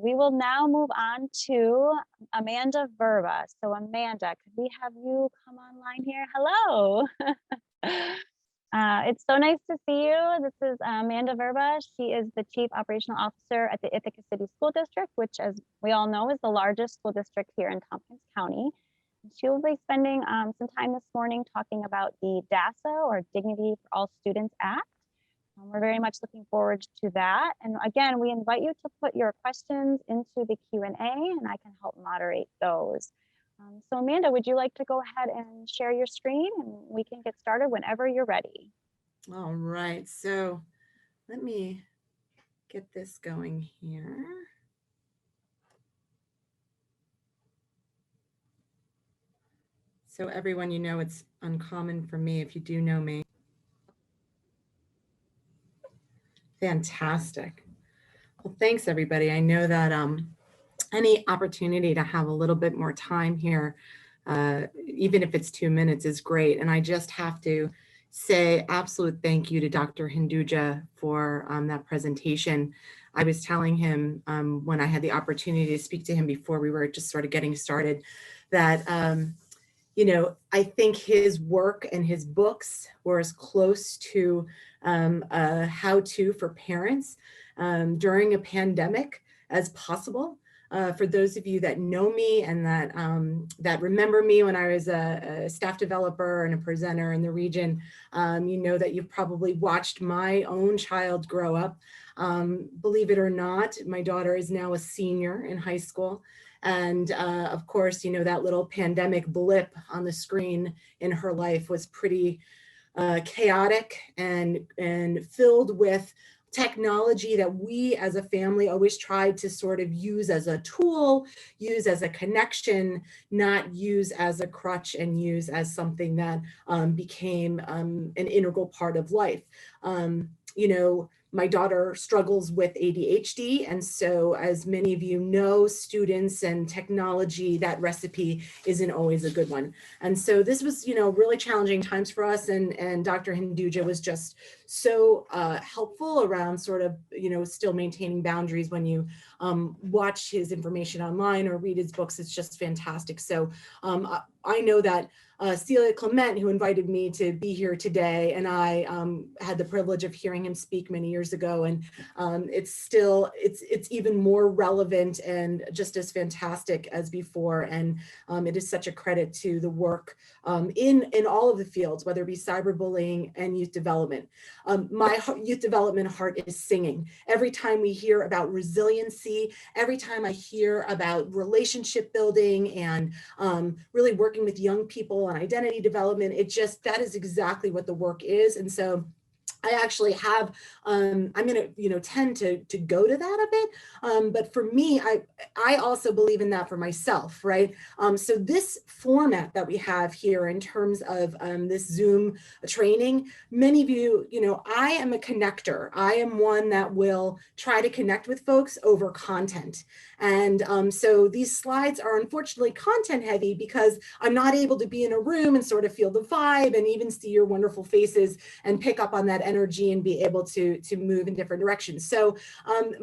we will now move on to Amanda Verba. So Amanda, could we have you come online here? Hello. It's so nice to see you. This is Amanda Verba. She is the Chief Operational Officer at the Ithaca City School District, which, as we all know, is the largest school district here in Tompkins County. She will be spending some time this morning talking about the DASA, or Dignity for All Students Act. We're very much looking forward to that. And again, we invite you to put your questions into the Q&A, and I can help moderate those. So Amanda, would you like to go ahead and share your screen, and we can get started whenever you're ready. All right, so let me get this going here. So everyone, you know, it's uncommon for me if you do know me. Fantastic. Well, thanks everybody. I know that any opportunity to have a little bit more time here, even if it's 2 minutes, is great. And I just have to say absolute thank you to Dr. Hinduja for that presentation. I was telling him when I had the opportunity to speak to him before we were just sort of getting started that you know, I think his work and his books were as close to a how-to for parents during a pandemic as possible. For those of you that know me and that remember me when I was a staff developer and a presenter in the region, you know that you've probably watched my own child grow up. Believe it or not, my daughter is now a senior in high school. And of course, you know, that little pandemic blip on the screen in her life was pretty chaotic and filled with technology that we as a family always tried to sort of use as a tool, use as a connection, not use as a crutch and use as something that became an integral part of life. You know, my daughter struggles with ADHD. And so as many of you know, students and technology, that recipe isn't always a good one. And so this was, you know, really challenging times for us. And Dr. Hinduja was just so helpful around sort of, you know, still maintaining boundaries when you watch his information online or read his books. It's just fantastic. So I know that Celia Clement, who invited me to be here today, and I had the privilege of hearing him speak many years ago, and it's even more relevant and just as fantastic as before. And it is such a credit to the work in all of the fields, whether it be cyberbullying and youth development. My youth development heart is singing every time we hear about resiliency, every time I hear about relationship building and really working with young people on identity development. That is exactly what the work is. And so I actually have, I'm going to, tend to go to that a bit. But for me, I also believe in that for myself, right? So this format that we have here in terms of this Zoom training, many of you, I am a connector. I am one that will try to connect with folks over content. And so these slides are unfortunately content heavy because I'm not able to be in a room and sort of feel the vibe and even see your wonderful faces and pick up on that energy and be able to move in different directions. So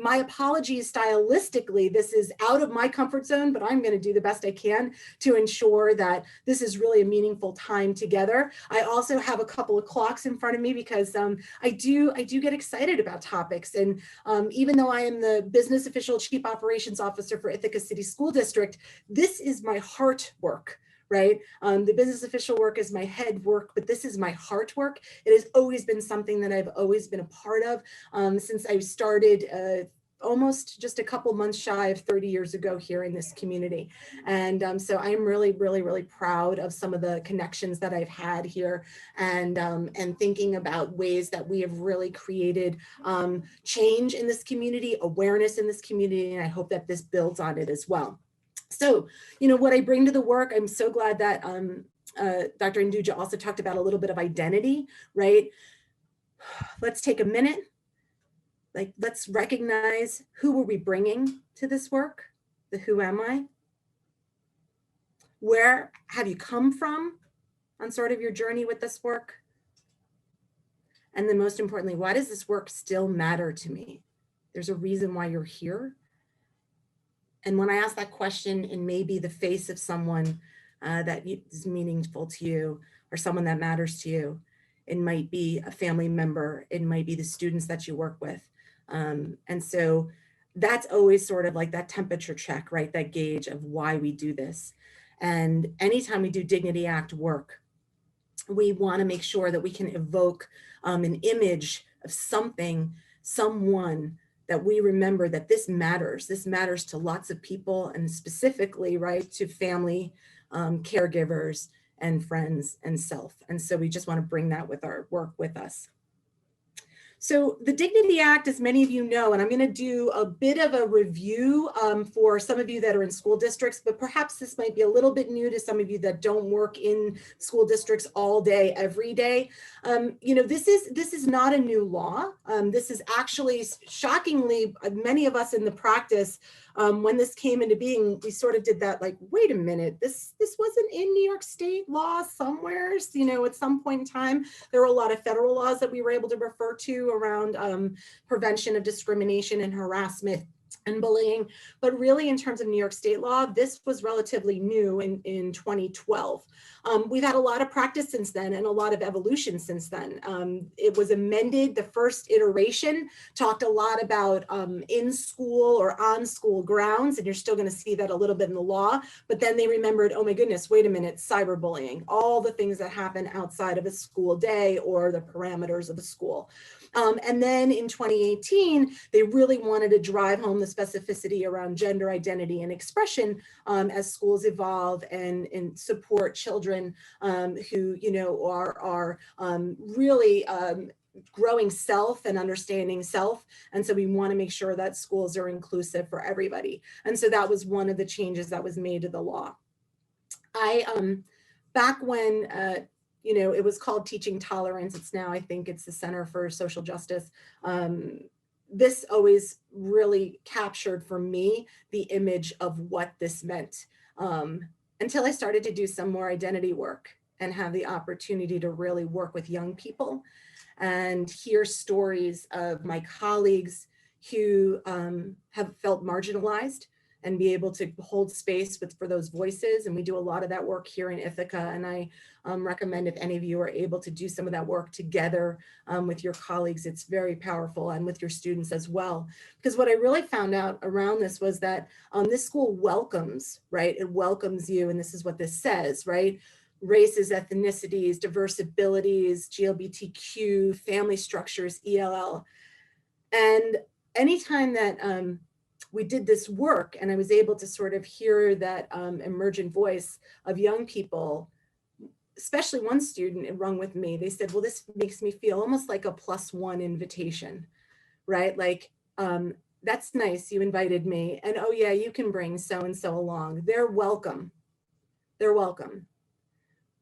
my apologies stylistically, this is out of my comfort zone, but I'm going to do the best I can to ensure that this is really a meaningful time together. I also have a couple of clocks in front of me because I do get excited about topics. And even though I am the business official chief operations officer for Ithaca City School District, this is my heart work. Right? The business official work is my head work, but this is my heart work. It has always been something that I've always been a part of since I started almost just a couple months shy of 30 years ago here in this community. And so I'm really, really, really proud of some of the connections that I've had here and thinking about ways that we have really created change in this community, awareness in this community, and I hope that this builds on it as well. So, what I bring to the work, I'm so glad that Dr. Hinduja also talked about a little bit of identity, right? Let's take a minute. Let's recognize who are we bringing to this work? The who am I? Where have you come from on sort of your journey with this work? And then most importantly, why does this work still matter to me? There's a reason why you're here. And when I ask that question in maybe the face of someone that is meaningful to you or someone that matters to you, it might be a family member, it might be the students that you work with. And so that's always sort of like that temperature check, right? That gauge of why we do this. And anytime we do Dignity Act work, we want to make sure that we can evoke an image of something, someone that we remember that this matters. This matters to lots of people, and specifically, right, to family, caregivers, and friends and self. And so we just want to bring that with our work with us. So the Dignity Act, as many of you know, and I'm going to do a bit of a review for some of you that are in school districts, but perhaps this might be a little bit new to some of you that don't work in school districts all day, every day. You know, this is not a new law. This is actually, shockingly, many of us in the practice, when this came into being, we sort of did that like, wait a minute, this wasn't in New York State law somewhere, you know, at some point in time. There were a lot of federal laws that we were able to refer to around prevention of discrimination and harassment and bullying. But really, in terms of New York State law, this was relatively new in 2012. We've had a lot of practice since then and a lot of evolution since then. It was amended. The first iteration talked a lot about in school or on school grounds, and you're still going to see that a little bit in the law. But then they remembered, oh my goodness, wait a minute, cyberbullying, all the things that happen outside of a school day or the parameters of a school. And then in 2018, they really wanted to drive home the specificity around gender identity and expression as schools evolve and support children who, you know, are really growing self and understanding self. And so we want to make sure that schools are inclusive for everybody. And so that was one of the changes that was made to the law. Back when, you know, it was called Teaching Tolerance. It's now, I think it's the Center for Social Justice. This always really captured for me the image of what this meant until I started to do some more identity work and have the opportunity to really work with young people and hear stories of my colleagues who have felt marginalized and be able to hold space for those voices. And we do a lot of that work here in Ithaca. And I recommend if any of you are able to do some of that work together with your colleagues, it's very powerful, and with your students as well. Because what I really found out around this was that this school welcomes, right? It welcomes you, and this is what this says, right? Races, ethnicities, diverse abilities, GLBTQ, family structures, ELL. And anytime that we did this work and I was able to sort of hear that emergent voice of young people, especially one student rung with me, they said, well, this makes me feel almost like a +1 invitation, right? Like, that's nice, you invited me, and oh yeah, you can bring so-and-so along. They're welcome. They're welcome.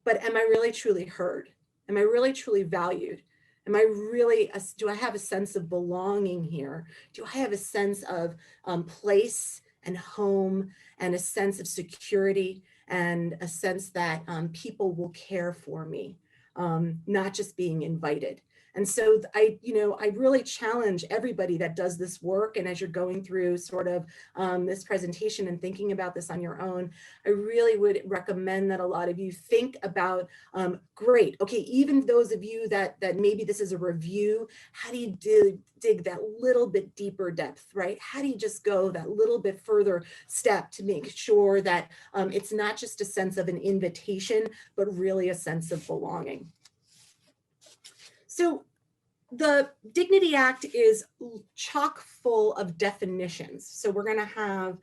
But am I really truly heard? Am I really truly valued? Am I really, do I have a sense of belonging here? Do I have a sense of place and home and a sense of security and a sense that people will care for me, not just being invited? And so I really challenge everybody that does this work. And as you're going through sort of this presentation and thinking about this on your own, I really would recommend that a lot of you think about, great, okay, even those of you that maybe this is a review, how do you dig that little bit deeper depth, right? How do you just go that little bit further step to make sure that it's not just a sense of an invitation, but really a sense of belonging? So the Dignity Act is chock full of definitions. So we're going to have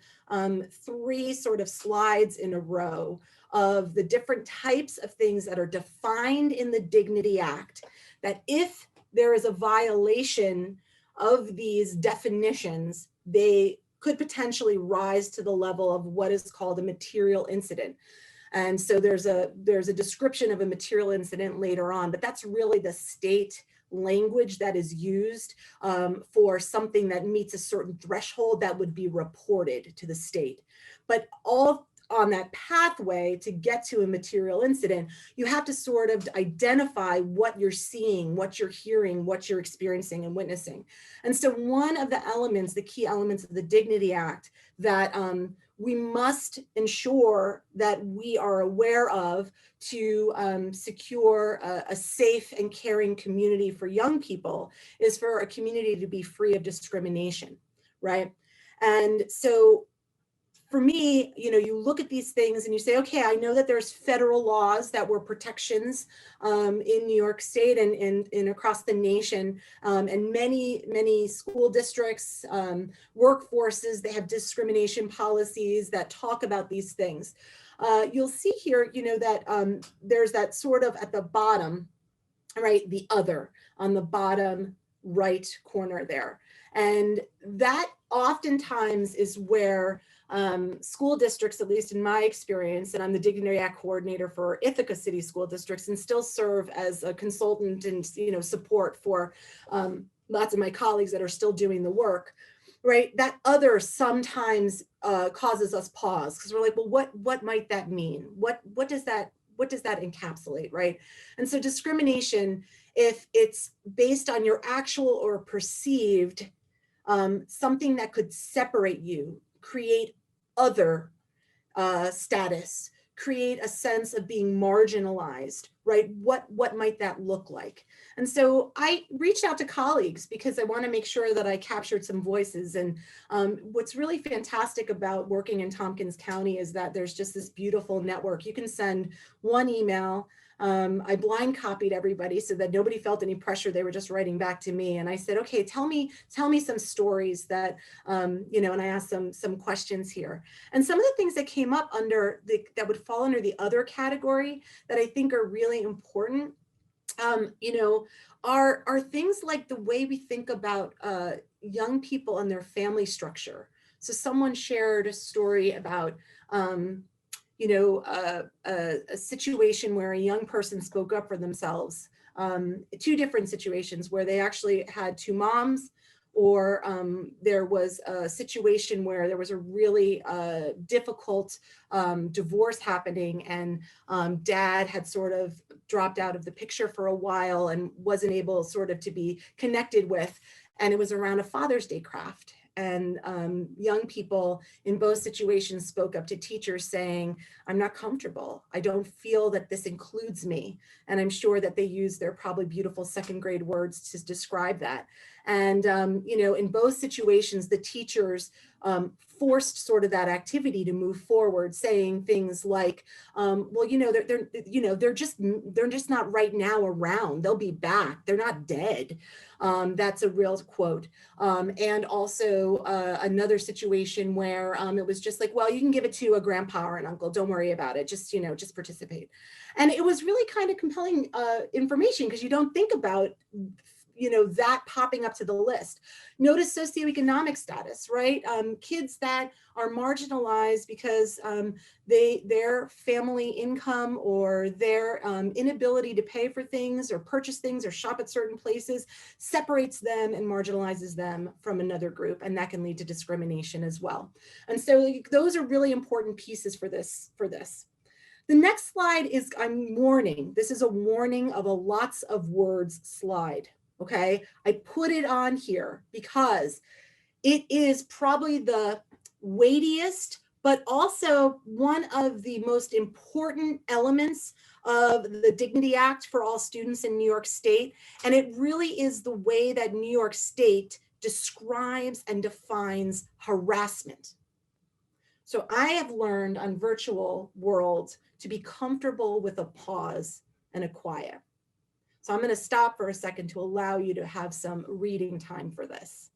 3 sort of slides in a row of the different types of things that are defined in the Dignity Act, that if there is a violation of these definitions, they could potentially rise to the level of what is called a material incident. And so there's a description of a material incident later on, but that's really the state language that is used for something that meets a certain threshold that would be reported to the state. But all on that pathway to get to a material incident, you have to sort of identify what you're seeing, what you're hearing, what you're experiencing and witnessing. And so one of the elements, the key elements of the Dignity Act that we must ensure that we are aware of to secure a safe and caring community for young people is for a community to be free of discrimination, right? And so for me, you know, you look at these things and you say, okay, I know that there's federal laws that were protections in New York State and across the nation, and many school districts, workforces, they have discrimination policies that talk about these things. You'll see here, you know, that there's that sort of at the bottom, right, the other on the bottom right corner there. And that oftentimes is where school districts, at least in my experience, and I'm the Dignity Act coordinator for Ithaca City School Districts and still serve as a consultant and, you know, support for lots of my colleagues that are still doing the work, right? That other sometimes causes us pause because we're like, well, what might that mean? What does that encapsulate, right? And so discrimination, if it's based on your actual or perceived something that could separate you, create other status, create a sense of being marginalized, right? What might that look like? And so I reached out to colleagues because I want to make sure that I captured some voices. And what's really fantastic about working in Tompkins County is that there's just this beautiful network. You can send one email. I blind copied everybody so that nobody felt any pressure. They were just writing back to me. And I said, okay, tell me some stories that, you know, and I asked them some questions here. And some of the things that came up under that would fall under the other category that I think are really important, you know, are things like the way we think about young people and their family structure. So someone shared a story about, you know, a situation where a young person spoke up for themselves, two different situations where they actually had two moms, or there was a situation where there was a really difficult divorce happening, and dad had sort of dropped out of the picture for a while and wasn't able sort of to be connected with, and it was around a Father's Day craft. And young people in both situations spoke up to teachers saying, I'm not comfortable. I don't feel that this includes me. And I'm sure that they use their probably beautiful second grade words to describe that. And, you know, in both situations, the teachers forced sort of that activity to move forward, saying things like, well, you know, they're just not right now around. They'll be back. They're not dead. That's a real quote. And also another situation where it was just like, well, you can give it to a grandpa or an uncle. Don't worry about it. Just, you know, just participate. And it was really kind of compelling information because you don't think about, you know, that popping up to the list. Notice socioeconomic status, right? Kids that are marginalized because their family income or their inability to pay for things or purchase things or shop at certain places separates them and marginalizes them from another group, and that can lead to discrimination as well. And so those are really important pieces for this. The next slide is, I'm warning, this is a warning of a lots of words slide. Okay, I put it on here because it is probably the weightiest, but also one of the most important elements of the Dignity Act for all students in New York State. And it really is the way that New York State describes and defines harassment. So I have learned on virtual worlds to be comfortable with a pause and a quiet. So I'm going to stop for a second to allow you to have some reading time for this.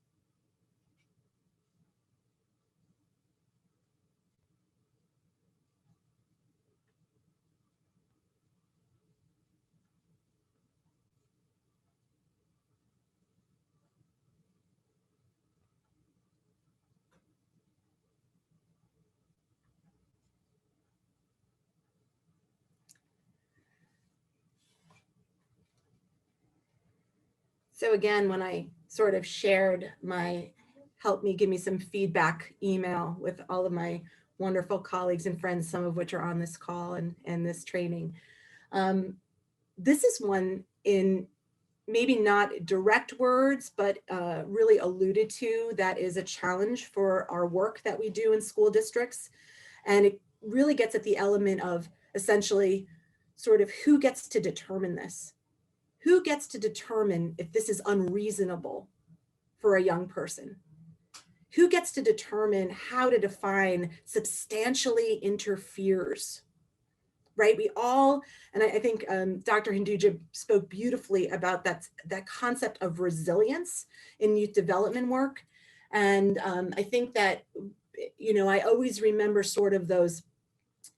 So again, when I sort of shared my help me give me some feedback email with all of my wonderful colleagues and friends, some of which are on this call and this training. This is one in maybe not direct words, but really alluded to, that is a challenge for our work that we do in school districts. And it really gets at the element of essentially sort of who gets to determine this? Who gets to determine if this is unreasonable for a young person? Who gets to determine how to define substantially interferes? Right, we all, and I think Dr. Hinduja spoke beautifully about that concept of resilience in youth development work. And I think that, you know, I always remember sort of those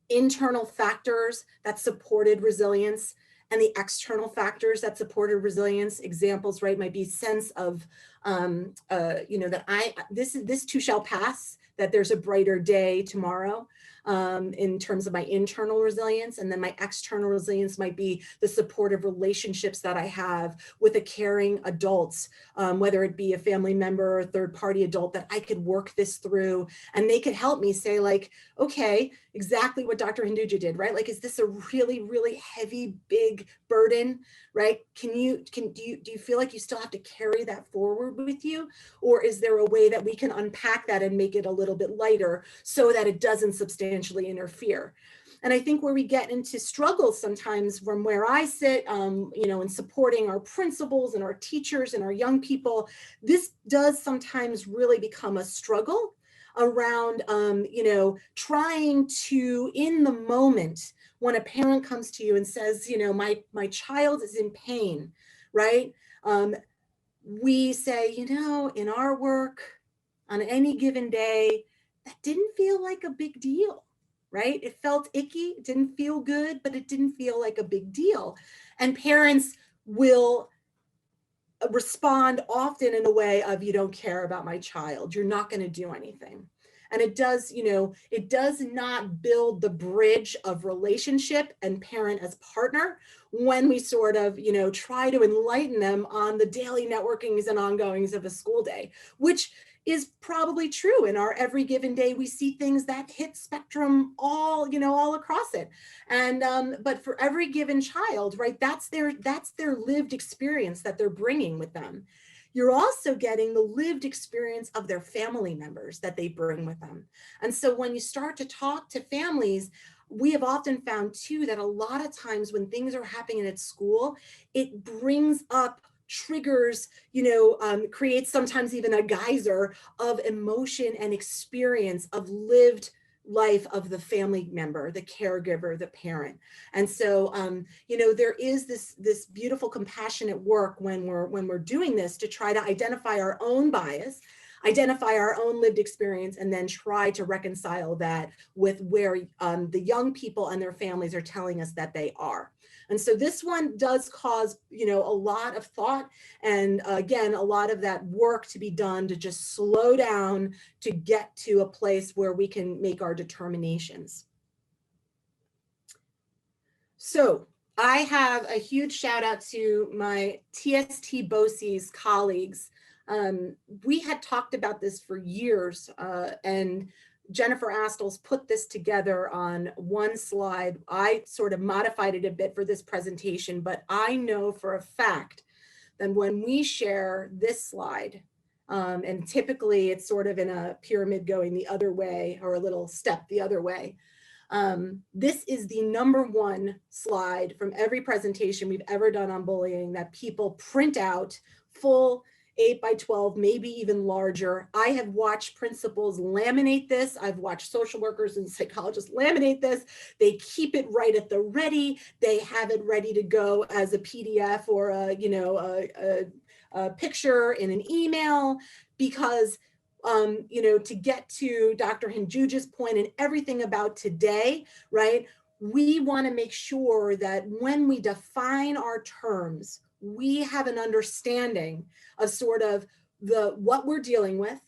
internal factors that supported resilience and the external factors that supported resilience. Examples, right, might be sense of, you know, that this too shall pass, that there's a brighter day tomorrow. In terms of my internal resilience, and then my external resilience might be the supportive relationships that I have with a caring adults, whether it be a family member or a third party adult, that I could work this through and they could help me say like, okay, exactly what Dr. Hinduja did, right? Like, is this a really, really heavy, big burden, right? Do you feel like you still have to carry that forward with you? Or is there a way that we can unpack that and make it a little bit lighter so that it doesn't substantially interfere? And I think where we get into struggles sometimes from where I sit, you know, in supporting our principals and our teachers and our young people, this does sometimes really become a struggle around, you know, trying to, in the moment, when a parent comes to you and says, you know, my child is in pain, right? We say, you know, in our work on any given day, that didn't feel like a big deal, right? It felt icky, it didn't feel good, but it didn't feel like a big deal. And parents will respond often in a way of, you don't care about my child, you're not going to do anything. And it does, you know, it does not build the bridge of relationship and parent as partner when we sort of, you know, try to enlighten them on the daily networkings and ongoings of a school day, which is probably true. In our every given day, we see things that hit spectrum all, you know, all across it. And but for every given child, right, that's their lived experience that they're bringing with them. You're also getting the lived experience of their family members that they bring with them. And so when you start to talk to families, we have often found too that a lot of times when things are happening at school, it brings up triggers, you know, creates sometimes even a geyser of emotion and experience of lived life of the family member, the caregiver, the parent. And so, you know, there is this beautiful compassionate work when we're doing this to try to identify our own bias, identify our own lived experience, and then try to reconcile that with where the young people and their families are telling us that they are. And so this one does cause, you know, a lot of thought and again, a lot of that work to be done to just slow down to get to a place where we can make our determinations. So I have a huge shout out to my TST BOCES colleagues. We had talked about this for years and Jennifer Astles put this together on one slide. I sort of modified it a bit for this presentation, but I know for a fact that when we share this slide, and typically it's sort of in a pyramid going the other way or a little step the other way. This is the #1 slide from every presentation we've ever done on bullying that people print out full 8x12, maybe even larger. I have watched principals laminate this. I've watched social workers and psychologists laminate this. They keep it right at the ready. They have it ready to go as a PDF or a, you know, a picture in an email because you know, to get to Dr. Hinduja's point and everything about today, right? We want to make sure that when we define our terms, we have an understanding of sort of what we're dealing with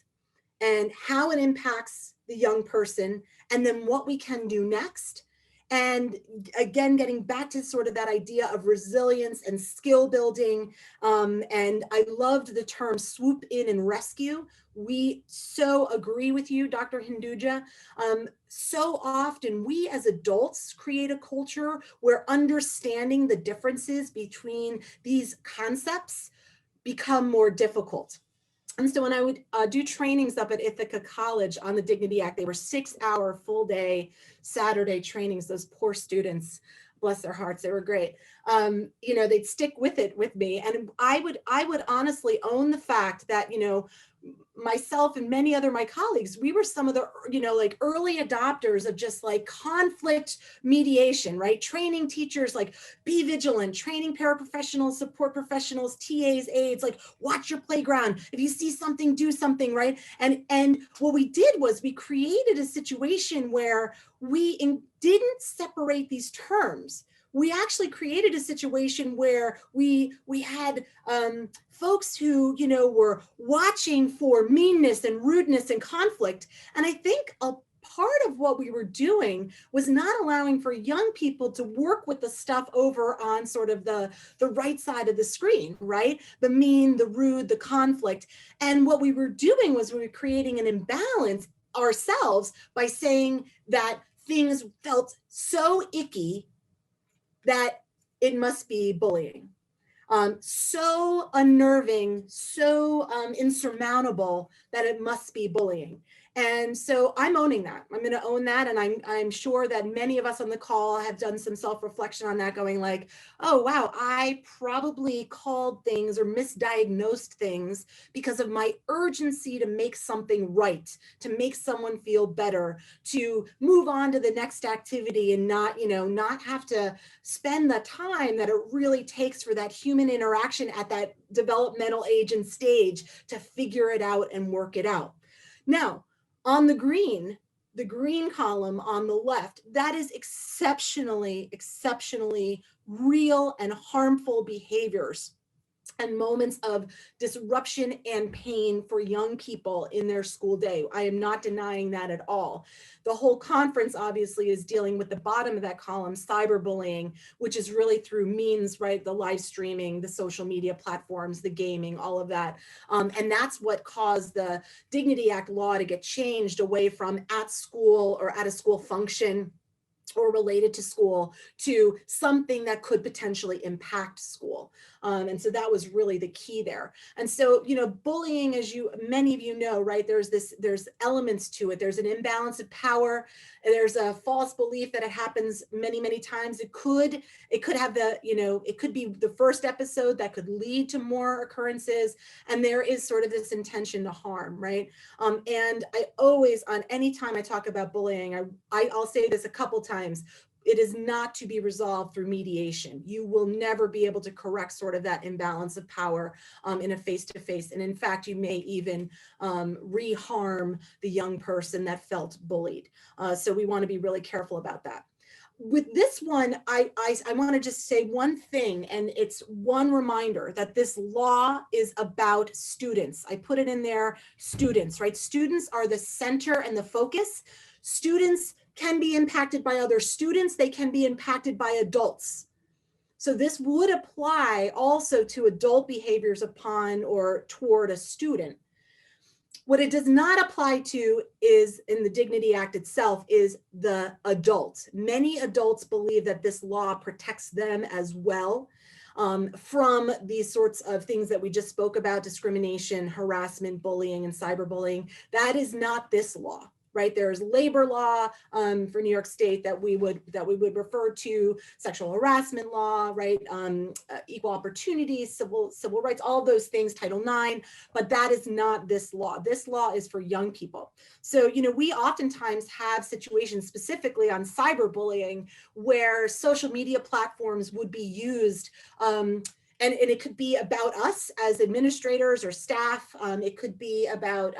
and how it impacts the young person, and then what we can do next. And again, getting back to sort of that idea of resilience and skill building. And I loved the term swoop in and rescue. We so agree with you, Dr. Hinduja. So often we as adults create a culture where understanding the differences between these concepts become more difficult. And so when I would do trainings up at Ithaca College on the Dignity Act, they were 6-hour full day Saturday trainings. Those poor students, bless their hearts, they were great. You know, they'd stick with it with me. And I would honestly own the fact that, you know, myself and many other my colleagues, we were some of the, you know, like early adopters of just like conflict mediation, right? Training teachers, like be vigilant, training paraprofessionals, support professionals, TAs, aides, like watch your playground. If you see something, do something, right? And what we did was we created a situation where we didn't separate these terms. We actually created a situation where we had folks who, you know, were watching for meanness and rudeness and conflict. And I think a part of what we were doing was not allowing for young people to work with the stuff over on sort of the right side of the screen, right? The mean, the rude, the conflict. And what we were doing was we were creating an imbalance ourselves by saying that things felt so icky that it must be bullying. So unnerving, so insurmountable that it must be bullying. And so I'm owning that. I'm going to own that. And I'm sure that many of us on the call have done some self-reflection on that, going like, oh, wow, I probably called things or misdiagnosed things because of my urgency to make something right, to make someone feel better, to move on to the next activity and not, you know, not have to spend the time that it really takes for that human interaction at that developmental age and stage to figure it out and work it out. Now, on the green column on the left, that is exceptionally real and harmful behaviors and moments of disruption and pain for young people in their school day. I am not denying that at all. The whole conference obviously is dealing with the bottom of that column, cyberbullying, which is really through means, right? The live streaming, the social media platforms, the gaming, all of that. And that's what caused the Dignity Act law to get changed away from at school or at a school function or related to school to something that could potentially impact school. And so that was really the key there. And so, you know, bullying, as many of you know, right, there's elements to it. There's an imbalance of power. There's a false belief that it happens many times. It could have the, you know, it could be the first episode that could lead to more occurrences. And there is sort of this intention to harm, right? And I always, on any time I talk about bullying, I'll say this a couple times. It is not to be resolved through mediation. You will never be able to correct sort of that imbalance of power in a face-to-face. And in fact, you may even reharm the young person that felt bullied. So we want to be really careful about that. With this one, I want to just say one thing, and it's one reminder that this law is about students. I put it in there, students, right? Students are the center and the focus. Students can be impacted by other students. They can be impacted by adults. So this would apply also to adult behaviors upon or toward a student. What it does not apply to is, in the Dignity Act itself, is the adult. Many adults believe that this law protects them as well from these sorts of things that we just spoke about: discrimination, harassment, bullying, and cyberbullying. That is not this law. Right, there's labor law for New York State that we would refer to, sexual harassment law, right, equal opportunities, civil rights, all those things, Title IX, but that is not this law. This law is for young people. So, you know, we oftentimes have situations specifically on cyberbullying where social media platforms would be used and it could be about us as administrators or staff. It could be about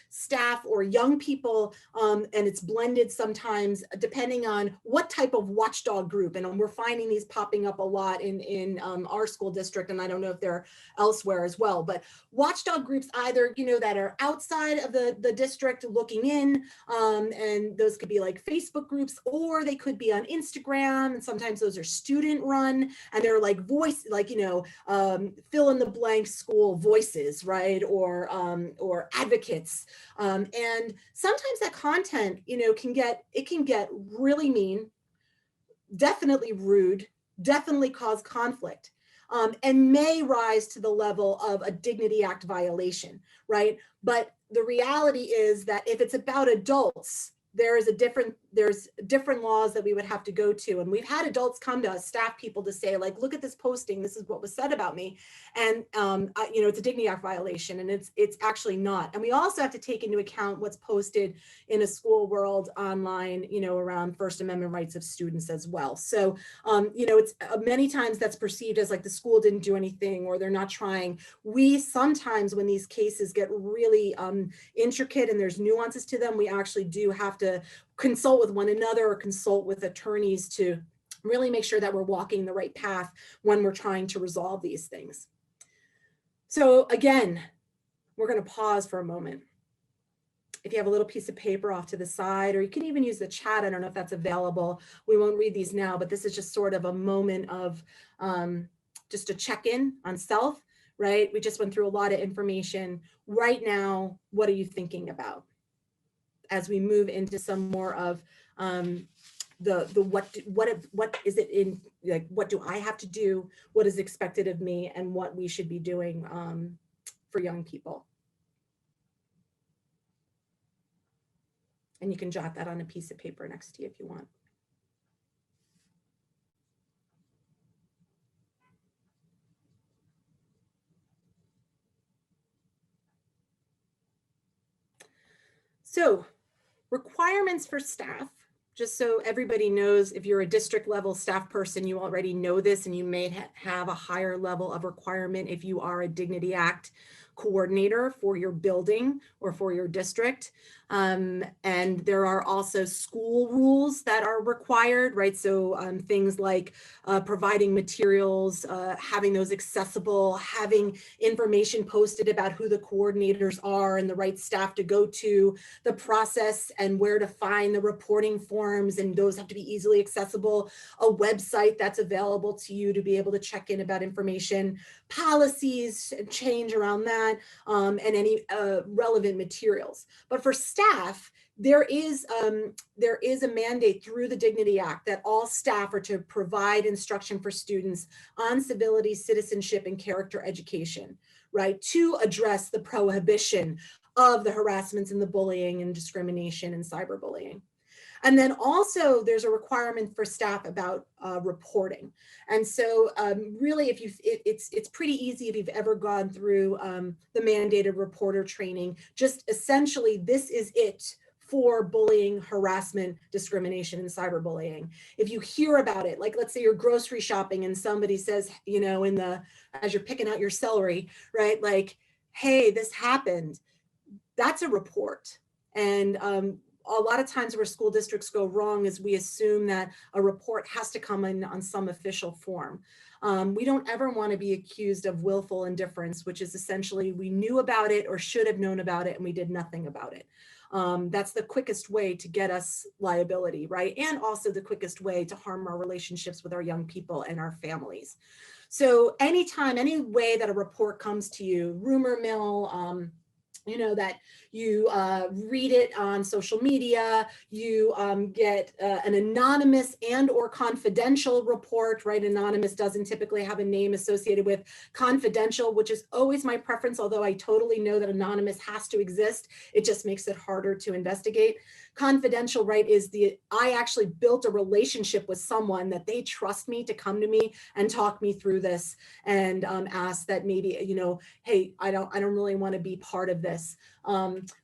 staff or young people, and it's blended sometimes depending on what type of watchdog group. And we're finding these popping up a lot in our school district, and I don't know if they're elsewhere as well, but watchdog groups either, that are outside of the district looking in, and those could be like Facebook groups, or they could be on Instagram, and sometimes those are student run, and they're like voice, like, fill in the blank school voices, right? Or advocates. And sometimes that content, can get really mean, definitely rude, definitely cause conflict, and may rise to the level of a Dignity Act violation, right? But the reality is that if it's about adults, there's different laws that we would have to go to. And we've had adults come to us, staff people, to say, like, look at this posting, this is what was said about me. And it's a Dignity Act violation, and it's actually not. And we also have to take into account what's posted in a school world online, around First Amendment rights of students as well. So, it's many times that's perceived as like the school didn't do anything, or they're not trying. We sometimes, when these cases get really intricate and there's nuances to them, we actually do have to consult with one another or consult with attorneys to really make sure that we're walking the right path when we're trying to resolve these things. So again, we're going to pause for a moment. If you have a little piece of paper off to the side, or you can even use the chat, I don't know if that's available. We won't read these now, but this is just sort of a moment of just a check-in on self, right? We just went through a lot of information. Right now, what are you thinking about? As we move into some more of what is it in, like, what do I have to do? What is expected of me, and what we should be doing for young people? And you can jot that on a piece of paper next to you if you want. So, requirements for staff, just so everybody knows, if you're a district level staff person, you already know this, and you may have a higher level of requirement if you are a Dignity Act coordinator for your building or for your district. And there are also school rules that are required, right? So things like providing materials, having those accessible, having information posted about who the coordinators are and the right staff to go to, the process and where to find the reporting forms, and those have to be easily accessible, a website that's available to you to be able to check in about information, policies, change around that, and any relevant materials. But for staff, there is a mandate through the Dignity Act that all staff are to provide instruction for students on civility, citizenship, and character education, right? To address the prohibition of the harassments and the bullying and discrimination and cyberbullying. And then also there's a requirement for staff about reporting. And so really, it's pretty easy if you've ever gone through the mandated reporter training. Just essentially, this is it for bullying, harassment, discrimination, and cyberbullying. If you hear about it, like let's say you're grocery shopping and somebody says, as you're picking out your celery, right? Like, hey, this happened. That's a report. And a lot of times where school districts go wrong is we assume that a report has to come in on some official form. We don't ever want to be accused of willful indifference, which is essentially we knew about it or should have known about it and we did nothing about it. That's the quickest way to get us liability, right? And also the quickest way to harm our relationships with our young people and our families. So anytime, any way that a report comes to you, rumor mill, that you read it on social media, you get an anonymous and or confidential report, right? Anonymous doesn't typically have a name associated with. Confidential, which is always my preference, although I totally know that anonymous has to exist. It just makes it harder to investigate. Confidential, right, is I actually built a relationship with someone that they trust me to come to me and talk me through this and ask that maybe, hey, I don't really want to be part of this.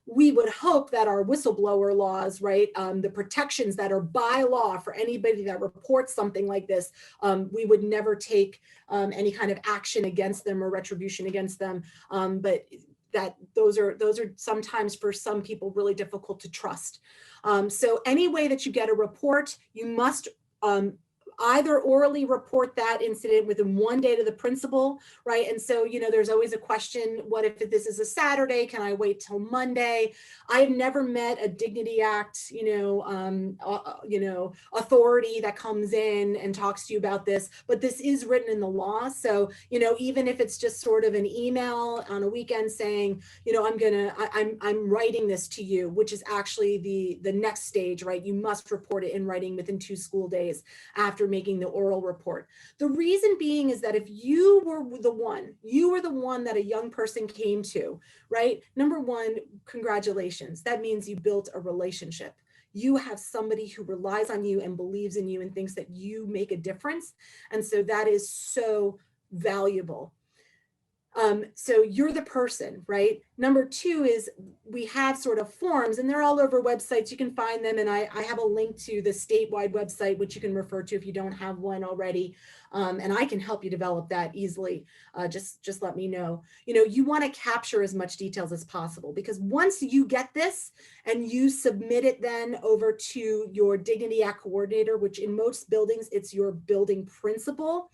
We would hope that our whistleblower laws, right, the protections that are by law for anybody that reports something like this, we would never take any kind of action against them or retribution against them. But that those are sometimes for some people really difficult to trust. So any way that you get a report, you must either orally report that incident within 1 day to the principal, right? And so, there's always a question, what if this is a Saturday? Can I wait till Monday? I've never met a Dignity Act, authority that comes in and talks to you about this, but this is written in the law. So, even if it's just sort of an email on a weekend saying, I'm writing this to you, which is actually the next stage, right? You must report it in writing within 2 school days after making the oral report. The reason being is that if you were the one that a young person came to, right? Number one, congratulations. That means you built a relationship. You have somebody who relies on you and believes in you and thinks that you make a difference. And so that is so valuable. So you're the person, right? Number two is we have sort of forms, and they're all over websites. You can find them. And I have a link to the statewide website, which you can refer to if you don't have one already. And I can help you develop that easily. Just let me know. You want to capture as much details as possible, because once you get this and you submit it then over to your Dignity Act coordinator, which in most buildings, it's your building principal.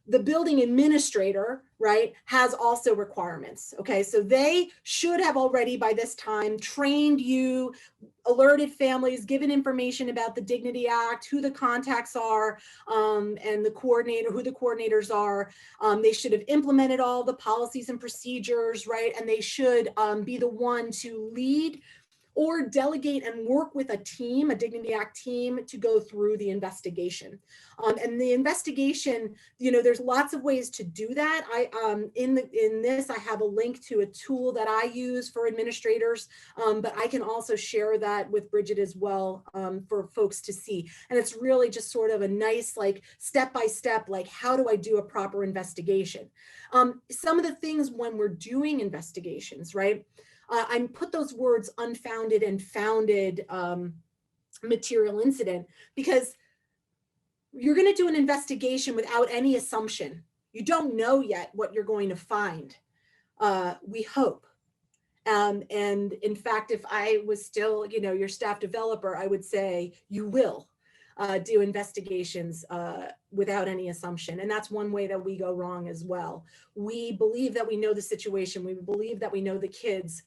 The building administrator, right, has also requirements. Okay, so they should have already by this time trained you, alerted families, given information about the Dignity Act, who the contacts are, and who the coordinators are. They should have implemented all the policies and procedures, right, and they should be the one to lead or delegate and work with a team, a Dignity Act team, to go through the investigation. And the investigation, there's lots of ways to do that. In this, I have a link to a tool that I use for administrators, but I can also share that with Bridget as well for folks to see. And it's really just sort of a nice, like, step-by-step, like, how do I do a proper investigation? Some of the things when we're doing investigations, right? I put those words unfounded and founded material incident, because you're going to do an investigation without any assumption. You don't know yet what you're going to find, we hope. And in fact, if I was still, your staff developer, I would say you will do investigations without any assumption. And that's one way that we go wrong as well. We believe that we know the situation. We believe that we know the kids.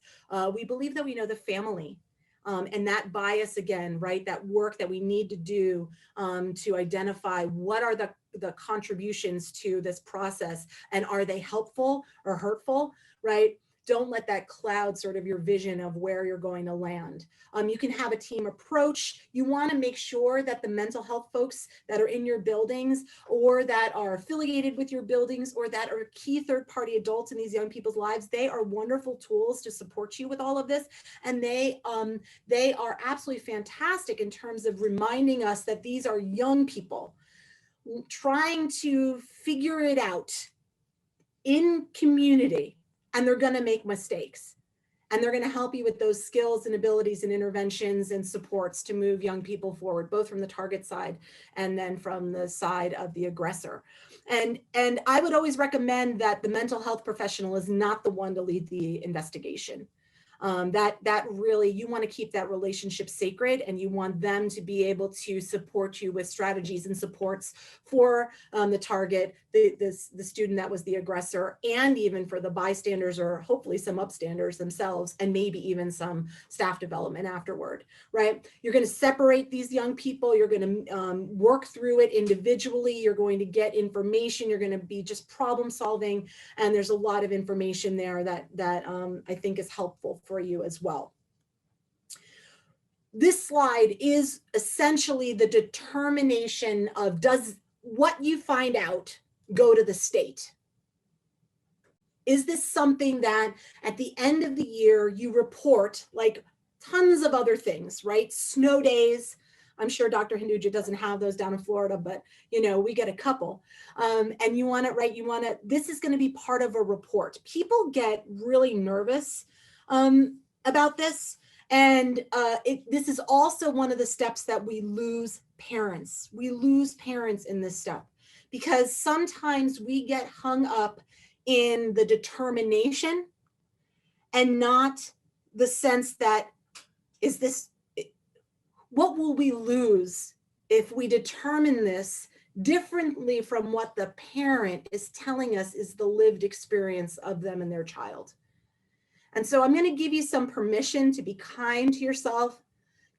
We believe that we know the family. And that bias again, right? That work that we need to do to identify what are the contributions to this process, and are they helpful or hurtful, right? Don't let that cloud sort of your vision of where you're going to land. You can have a team approach. You want to make sure that the mental health folks that are in your buildings, or that are affiliated with your buildings, or that are key third-party adults in these young people's lives, they are wonderful tools to support you with all of this. And they are absolutely fantastic in terms of reminding us that these are young people trying to figure it out in community. And they're going to make mistakes, and they're going to help you with those skills and abilities and interventions and supports to move young people forward, both from the target side and then from the side of the aggressor. And I would always recommend that the mental health professional is not the one to lead the investigation. That really, you want to keep that relationship sacred, and you want them to be able to support you with strategies and supports for the target, the student that was the aggressor, and even for the bystanders, or hopefully some upstanders themselves, and maybe even some staff development afterward, right? You're going to separate these young people. You're going to work through it individually. You're going to get information. You're going to be just problem solving. And there's a lot of information there that I think is helpful for you as well. This slide is essentially the determination of, does what you find out go to the state? Is this something that at the end of the year you report, like tons of other things, right? Snow days. I'm sure Dr. Hinduja doesn't have those down in Florida, but you know, we get a couple. And you want to, right? You want to, this is going to be part of a report. People get really nervous about this. And this is also one of the steps that we lose parents. We lose parents in this step because sometimes we get hung up in the determination and not the sense that, is this, what will we lose if we determine this differently from what the parent is telling us is the lived experience of them and their child? And so I'm going to give you some permission to be kind to yourself,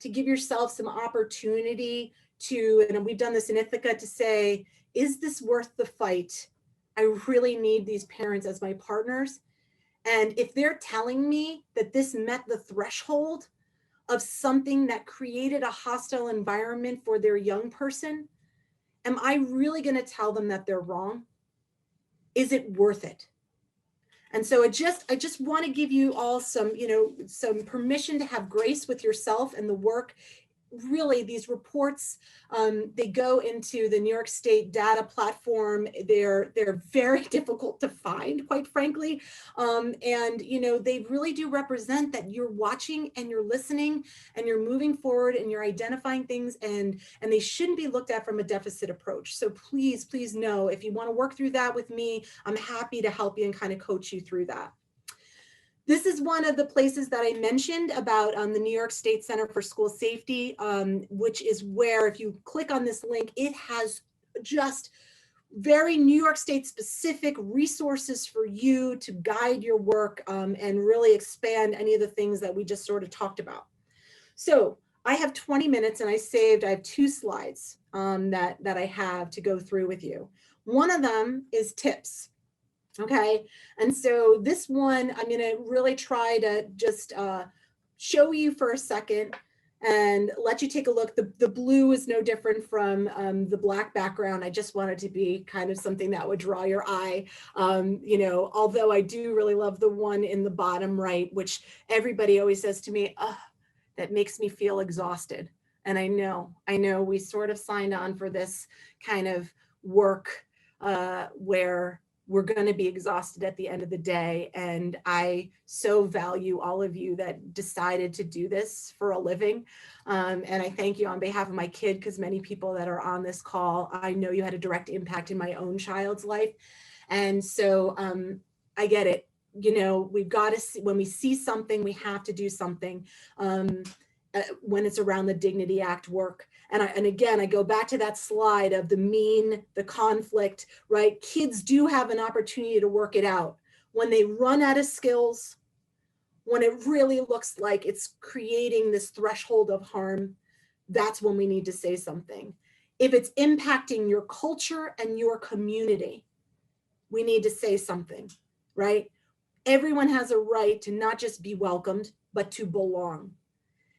to give yourself some opportunity to, and we've done this in Ithaca, to say, is this worth the fight? I really need these parents as my partners. And if they're telling me that this met the threshold of something that created a hostile environment for their young person, am I really going to tell them that they're wrong? Is it worth it? And so I just want to give you all some, you know, some permission to have grace with yourself and the work. Really, these reports, they go into the New York State data platform. They're very difficult to find, quite frankly. And, you know, they really do represent that you're watching and you're listening and you're moving forward and you're identifying things, and they shouldn't be looked at from a deficit approach. So please, please know, if you want to work through that with me, I'm happy to help you and kind of coach you through that. This is one of the places that I mentioned about the New York State Center for School Safety, which is where, if you click on this link, it has just very New York State specific resources for you to guide your work and really expand any of the things that we just sort of talked about. So I have 20 minutes and I have 2 slides that I have to go through with you. One of them is tips. Okay, and so this one, I'm going to really try to just show you for a second and let you take a look. The blue is no different from the black background. I just wanted to be kind of something that would draw your eye. You know, although I do really love the one in the bottom right, which everybody always says to me, oh, that makes me feel exhausted. And I know we sort of signed on for this kind of work where we're going to be exhausted at the end of the day. And I so value all of you that decided to do this for a living. And I thank you on behalf of my kid, because many people that are on this call, I know you had a direct impact in my own child's life. And so I get it. You know, we've got to see, when we see something, we have to do something when it's around the Dignity Act work. And again, I go back to that slide of the mean, the conflict, right? Kids do have an opportunity to work it out. When they run out of skills, when it really looks like it's creating this threshold of harm, that's when we need to say something. If it's impacting your culture and your community, we need to say something, right? Everyone has a right to not just be welcomed, but to belong.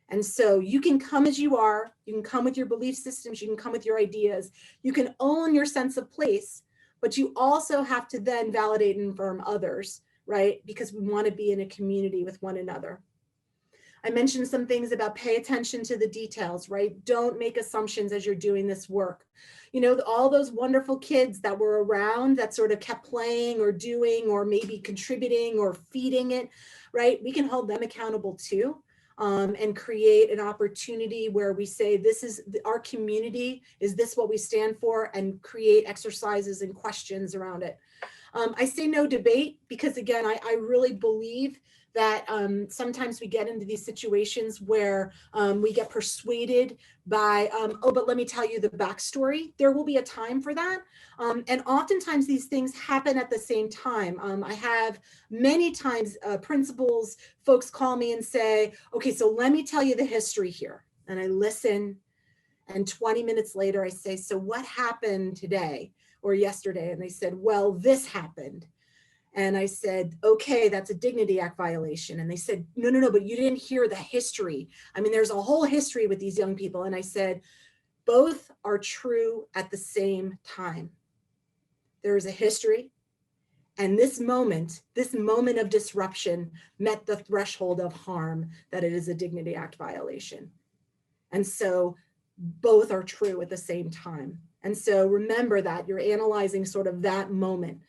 And so you can come as you are, you can come with your belief systems, you can come with your ideas, you can own your sense of place, but you also have to then validate and affirm others, right? Because we want to be in a community with one another. I mentioned some things about pay attention to the details, right? Don't make assumptions as you're doing this work. You know, all those wonderful kids that were around that sort of kept playing or doing or maybe contributing or feeding it, right? We can hold them accountable too. And create an opportunity where we say, this is our community, is this what we stand for, and create exercises and questions around it. I say no debate because, again, I really believe that sometimes we get into these situations where we get persuaded by, oh, but let me tell you the backstory. There will be a time for that. And oftentimes these things happen at the same time. I have many times principals, folks call me and say, okay, so let me tell you the history here. And I listen, and 20 minutes later I say, so what happened today or yesterday? And they said, well, this happened. And I said, okay, that's a Dignity Act violation. And they said, no, but you didn't hear the history. I mean, there's a whole history with these young people. And I said, both are true at the same time. There is a history And this moment of disruption met the threshold of harm that it is a Dignity Act violation. And so both are true at the same time. And so remember that you're analyzing sort of that moment.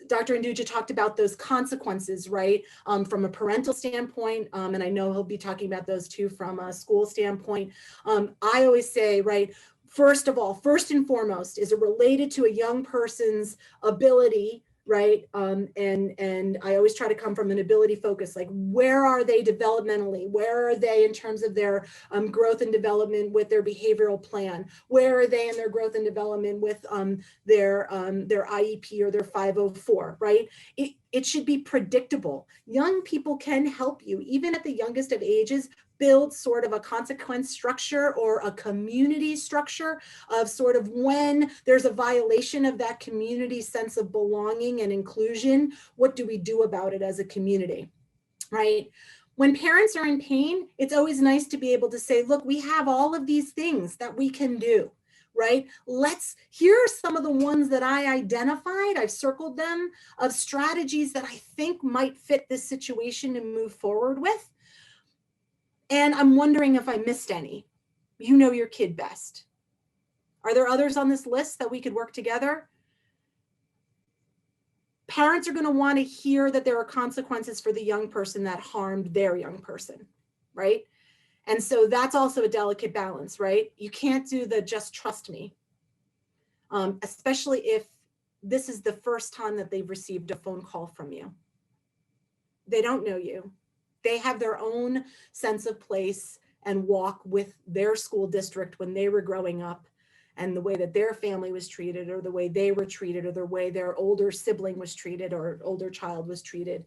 Dr. Anduja talked about those consequences, right? From a parental standpoint, and I know he'll be talking about those too from a school standpoint. I always say, right, first of all, first and foremost, is it related to a young person's ability, right? And I always try to come from an ability focus, like where are they developmentally? Where are they in terms of their growth and development with their behavioral plan? Where are they in their growth and development with their IEP or their 504, right? It should be predictable. Young people can help you, even at the youngest of ages, build sort of a consequence structure or a community structure of sort of when there's a violation of that community sense of belonging and inclusion, what do we do about it as a community, right? When parents are in pain, it's always nice to be able to say, look, we have all of these things that we can do, right? Here are some of the ones that I identified, I've circled them, of strategies that I think might fit this situation to move forward with. And I'm wondering if I missed any. You know your kid best. Are there others on this list that we could work together? Parents are going to want to hear that there are consequences for the young person that harmed their young person, right? And so that's also a delicate balance, right? You can't do the just trust me, especially if this is the first time that they've received a phone call from you. They don't know you. They have their own sense of place and walk with their school district when they were growing up, and the way that their family was treated, or the way they were treated, or the way their older sibling was treated or older child was treated.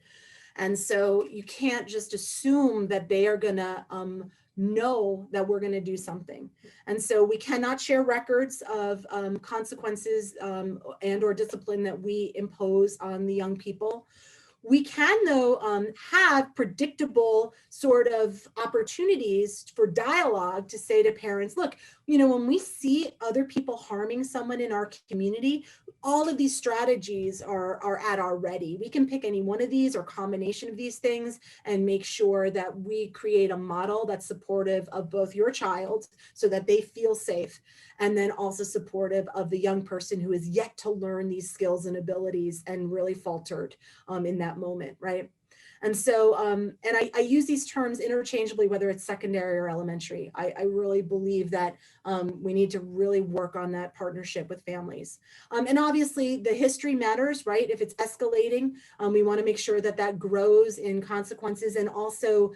And so you can't just assume that they are gonna know that we're gonna do something. And so we cannot share records of consequences and or discipline that we impose on the young people. We can, though, have predictable sort of opportunities for dialogue to say to parents, look, you know, when we see other people harming someone in our community, all of these strategies are at our ready. We can pick any one of these or combination of these things and make sure that we create a model that's supportive of both your child so that they feel safe, and then also supportive of the young person who is yet to learn these skills and abilities and really faltered in that moment, right? And so, and I use these terms interchangeably, whether it's secondary or elementary. I really believe that we need to really work on that partnership with families. And obviously the history matters, right? If it's escalating, we want to make sure that that grows in consequences, and also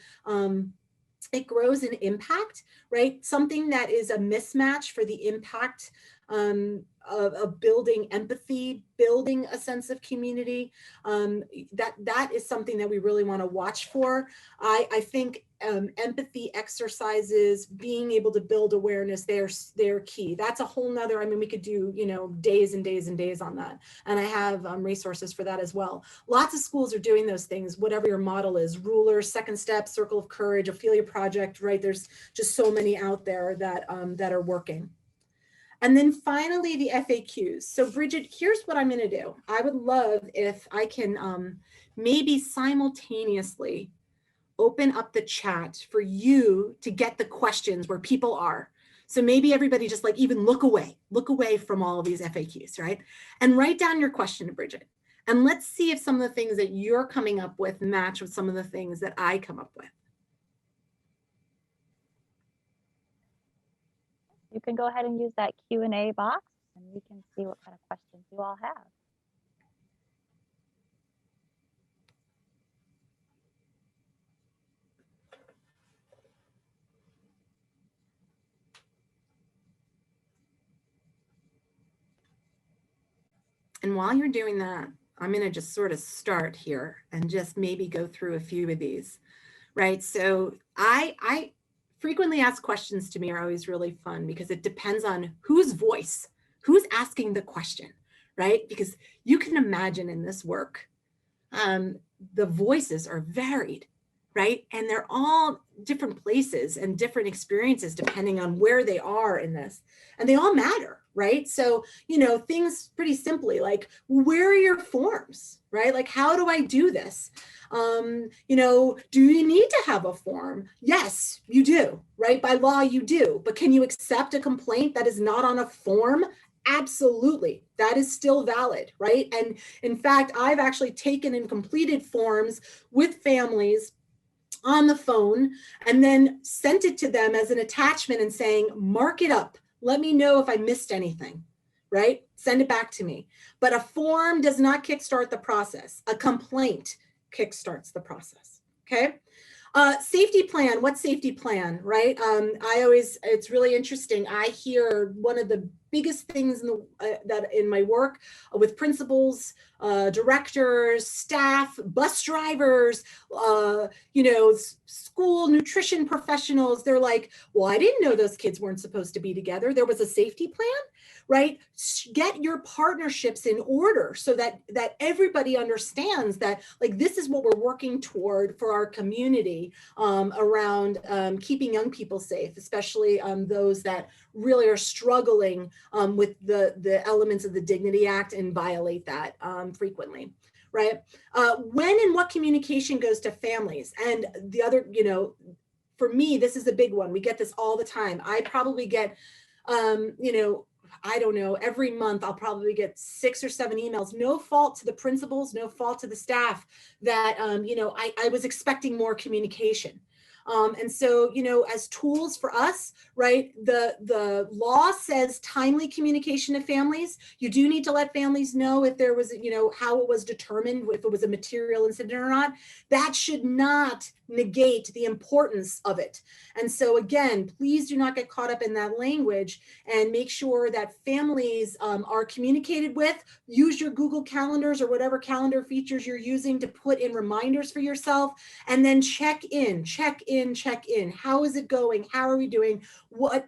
it grows in impact, right? Something that is a mismatch for the impact of building empathy, building a sense of community. That is something that we really want to watch for. I think empathy exercises, being able to build awareness, they're key. That's a whole nother, I mean, we could do, you know, days and days and days on that. And I have resources for that as well. Lots of schools are doing those things, whatever your model is, Rulers, Second Step, Circle of Courage, Ophelia Project, right? There's just so many out there that, that are working. And then finally, the FAQs. So Bridget, here's what I'm gonna do. I would love if I can maybe simultaneously open up the chat for you to get the questions where people are. So maybe everybody just like even look away from all of these FAQs, right? And write down your question to Bridget. And let's see if some of the things that you're coming up with match with some of the things that I come up with. You can go ahead and use that Q&A box, and we can see what kind of questions you all have. And while you're doing that, I'm going to just sort of start here and just maybe go through a few of these, right? So I frequently asked questions to me are always really fun because it depends on whose voice, who's asking the question, right? Because you can imagine in this work, the voices are varied, right? And they're all different places and different experiences depending on where they are in this. And they all matter, right? So, things pretty simply like, where are your forms, right? Like, how do I do this? Do you need to have a form? Yes, you do, right? By law, you do. But can you accept a complaint that is not on a form? Absolutely. That is still valid, right? And in fact, I've actually taken and completed forms with families on the phone and then sent it to them as an attachment and saying, mark it up. Let me know if I missed anything, right? Send it back to me. But a form does not kickstart the process. A complaint kickstarts the process, okay? Safety plan, what safety plan, right? It's really interesting. I hear one of the biggest things that in my work with principals, directors, staff, bus drivers, school nutrition professionals, they're like, well, I didn't know those kids weren't supposed to be together. There was a safety plan, right? Get your partnerships in order so that everybody understands that, like, this is what we're working toward for our community around keeping young people safe, especially those that really are struggling with the elements of the Dignity Act and violate that frequently, right? When and what communication goes to families? And the other, for me, this is a big one. We get this all the time. I probably get, I don't know, every month I'll probably get 6 or 7 emails, no fault to the principals, no fault to the staff, that, I was expecting more communication. And so, as tools for us, right, the law says timely communication to families. You do need to let families know if there was, how it was determined, if it was a material incident or not. That should not negate the importance of it. And so again, please do not get caught up in that language, and make sure that families are communicated with. Use your Google calendars or whatever calendar features you're using to put in reminders for yourself, and then check in. How is it going? How are we doing? What,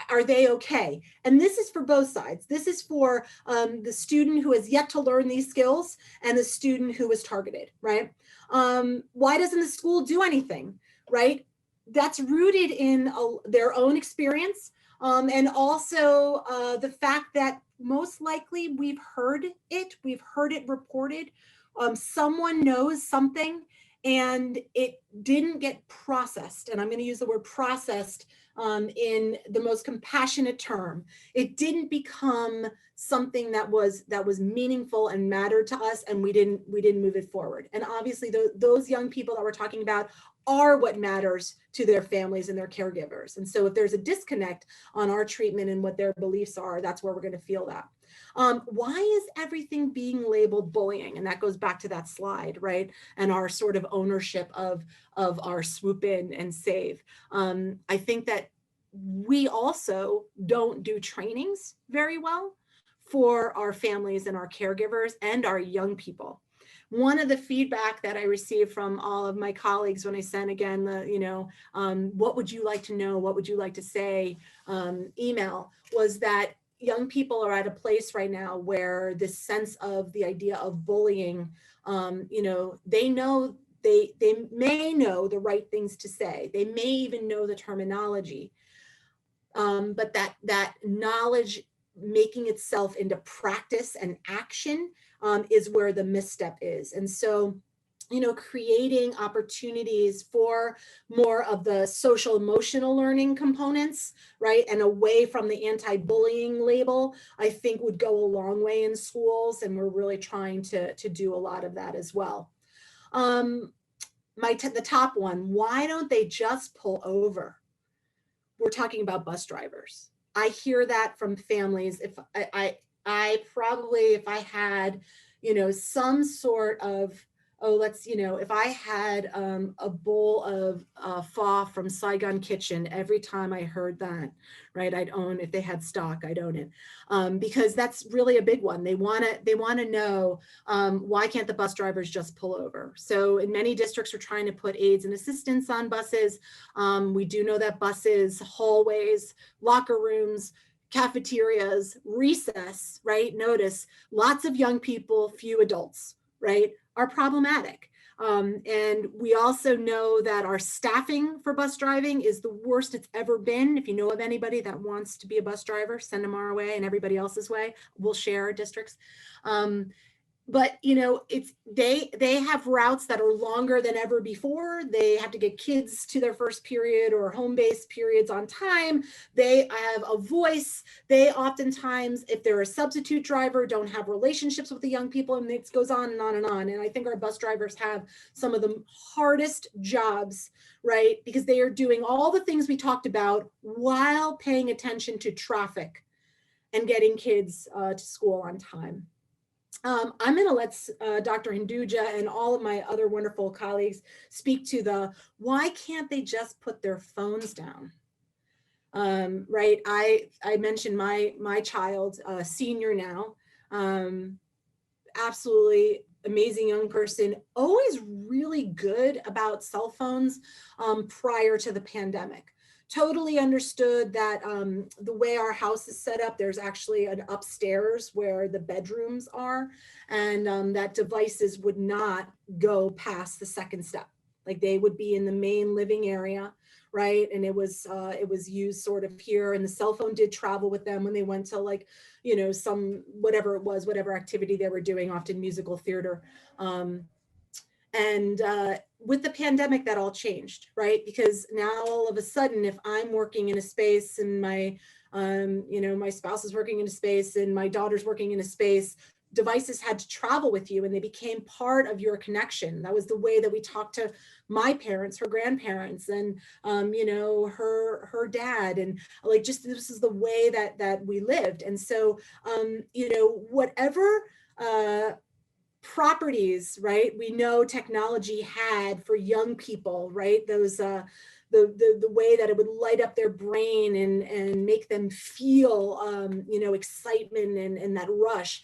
are they okay? And this is for both sides. This is for the student who has yet to learn these skills and the student who was targeted, right? Why doesn't the school do anything, right? That's rooted in their own experience, and also the fact that most likely we've heard it reported. Someone knows something and it didn't get processed. And I'm going to use the word processed in the most compassionate term. It didn't become something that was meaningful and mattered to us, and we didn't move it forward. And obviously those young people that we're talking about are what matters to their families and their caregivers. And so if there's a disconnect on our treatment and what their beliefs are, that's where we're going to feel that. Why is everything being labeled bullying? And that goes back to that slide, right? And our sort of ownership of our swoop in and save. I think that we also don't do trainings very well for our families and our caregivers and our young people. One of the feedback that I received from all of my colleagues when I sent again the, what would you like to know? What would you like to say? Email was that young people are at a place right now where this sense of the idea of bullying, they know, they may know the right things to say. They may even know the terminology, but that knowledge making itself into practice and action is where the misstep is. And so, creating opportunities for more of the social emotional learning components, right? And away from the anti-bullying label, I think would go a long way in schools. And we're really trying to do a lot of that as well. The top one, why don't they just pull over? We're talking about bus drivers. I hear that from families. If I probably, if I had, some sort of, if I had a bowl of pho from Saigon Kitchen, every time I heard that, right, I'd own, if they had stock, I'd own it, because that's really a big one. They want to know, why can't the bus drivers just pull over? So in many districts, we're trying to put aids and assistance on buses. We do know that buses, hallways, locker rooms, cafeterias, recess, right? Notice lots of young people, few adults, right, are problematic. And we also know that our staffing for bus driving is the worst it's ever been. If you know of anybody that wants to be a bus driver, send them our way and everybody else's way. We'll share our districts. But you know, it's they have routes that are longer than ever before. They have to get kids to their first period or home-based periods on time. They have a voice. They oftentimes, if they're a substitute driver, don't have relationships with the young people, and it goes on and on and on. And I think our bus drivers have some of the hardest jobs, right? Because they are doing all the things we talked about while paying attention to traffic and getting kids to school on time. I'm going to let Dr. Hinduja and all of my other wonderful colleagues speak to the why can't they just put their phones down? Right. I mentioned my child, senior now, absolutely amazing young person, always really good about cell phones prior to the pandemic. Totally understood that the way our house is set up, there's actually an upstairs where the bedrooms are, and that devices would not go past the second step. Like they would be in the main living area, right? And it was used sort of here, and the cell phone did travel with them when they went to, like, you know, some, whatever it was, whatever activity they were doing, often musical theater. With the pandemic, that all changed, right? Because now all of a sudden, if I'm working in a space and my, you know, my spouse is working in a space and my daughter's working in a space, devices had to travel with you and they became part of your connection. That was the way that we talked to my parents, her grandparents, and, you know, her dad. And like, just, this is the way that we lived. And so, you know, whatever, properties, right, we know technology had for young people, right, those the way that it would light up their brain and make them feel you know, excitement and that rush,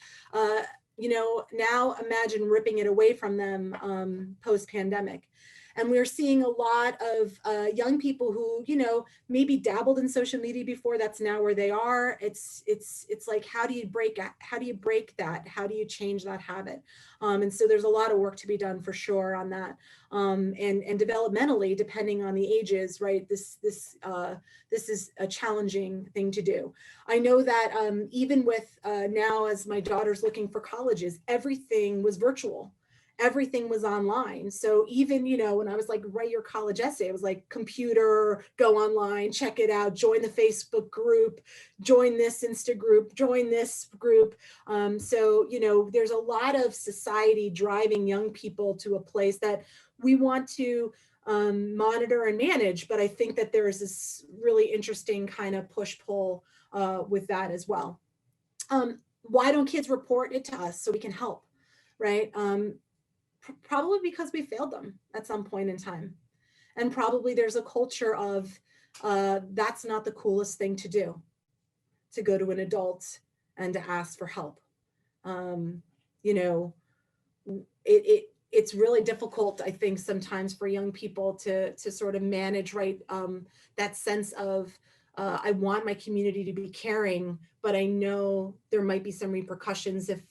you know, now imagine ripping it away from them post-pandemic. And we're seeing a lot of young people who, you know, maybe dabbled in social media before. That's now where they are. It's like, how do you break that? How do you change that habit? And so there's a lot of work to be done for sure on that. And developmentally, depending on the ages, right? This is a challenging thing to do. I know that even with now, as my daughter's looking for colleges, everything was virtual. Everything was online. So even, you know, when I was like, write your college essay, it was like computer, go online, check it out, join the Facebook group, join this Insta group, join this group. So, you know, there's a lot of society driving young people to a place that we want to monitor and manage. But I think that there is this really interesting kind of push-pull with that as well. Why don't kids report it to us so we can help, right? Probably because we failed them at some point in time. And probably there's a culture of that's not the coolest thing to do, to go to an adult and to ask for help. You know, it's really difficult, I think, sometimes for young people to sort of manage, right? That sense of I want my community to be caring, but I know there might be some repercussions if